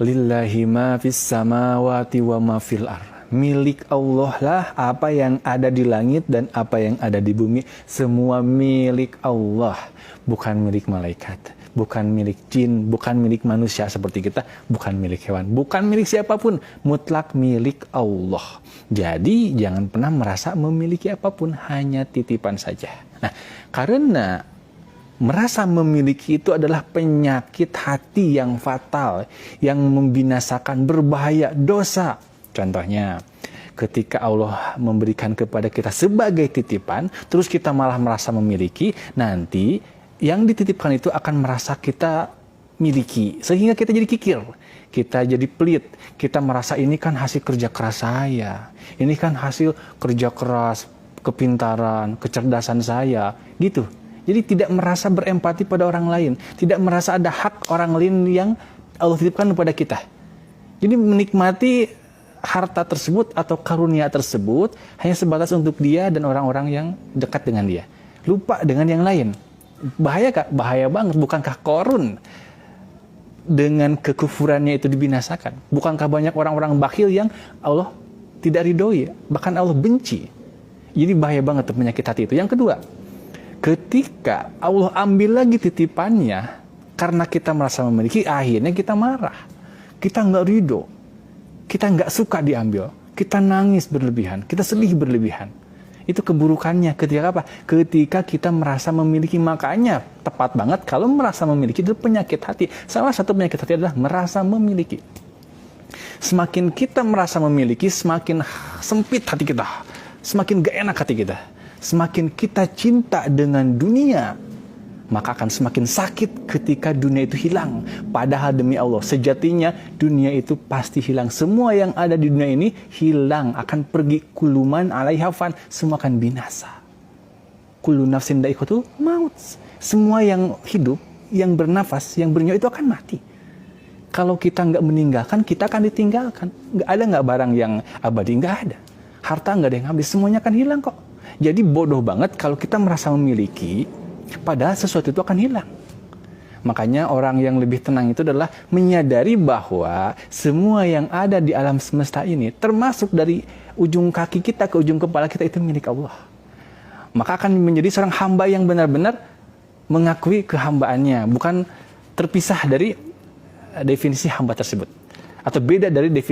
Lillahi ma fis samawati wa ma fil ar. Milik Allah lah apa yang ada di langit dan apa yang ada di bumi. Semua milik Allah. Bukan milik malaikat, bukan milik jin, bukan milik manusia seperti kita, bukan milik hewan, bukan milik siapapun. Mutlak milik Allah. Jadi jangan pernah merasa memiliki apapun, hanya titipan saja. Nah, karena merasa memiliki itu adalah penyakit hati yang fatal, yang membinasakan, berbahaya, dosa. Contohnya, ketika Allah memberikan kepada kita sebagai titipan, terus kita malah merasa memiliki, nanti yang dititipkan itu akan merasa kita miliki, sehingga kita jadi kikir, kita jadi pelit, kita merasa ini kan hasil kerja keras saya, ini kan hasil kerja keras, kepintaran, kecerdasan saya, gitu. Jadi tidak merasa berempati pada orang lain, tidak merasa ada hak orang lain yang Allah titipkan kepada kita. Jadi menikmati harta tersebut atau karunia tersebut hanya sebatas untuk dia dan orang-orang yang dekat dengan dia. Lupa dengan yang lain. Bahaya kak? Bahaya banget. Bukankah Korun dengan kekufurannya itu dibinasakan? Bukankah banyak orang-orang bakhil yang Allah tidak ridhoi, bahkan Allah benci? Jadi bahaya banget penyakit hati itu. Yang kedua, ketika Allah ambil lagi titipannya, karena kita merasa memiliki, akhirnya kita marah. Kita nggak ridho. Kita nggak suka diambil. Kita nangis berlebihan. Kita sedih berlebihan. Itu keburukannya. Ketika apa? Ketika kita merasa memiliki. Makanya tepat banget kalau merasa memiliki itu penyakit hati. Salah satu penyakit hati adalah merasa memiliki. Semakin kita merasa memiliki, semakin sempit hati kita. Semakin gak enak hati kita. Semakin kita cinta dengan dunia, maka akan semakin sakit ketika dunia itu hilang. Padahal demi Allah, sejatinya dunia itu pasti hilang. Semua yang ada di dunia ini hilang, akan pergi. Kuluman alaiha fan, semua akan binasa. Kullu nafsin dha'iqatul maut. Semua yang hidup, yang bernafas, yang bernyawa itu akan mati. Kalau kita nggak meninggalkan, kita akan ditinggalkan. Nggak ada nggak barang yang abadi, nggak ada. Harta nggak ada yang habis, semuanya akan hilang kok. Jadi bodoh banget kalau kita merasa memiliki, padahal sesuatu itu akan hilang. Makanya orang yang lebih tenang itu adalah menyadari bahwa semua yang ada di alam semesta ini, termasuk dari ujung kaki kita ke ujung kepala kita, itu milik Allah. Maka akan menjadi seorang hamba yang benar-benar mengakui kehambaannya, bukan terpisah dari definisi hamba tersebut, atau beda dari definisi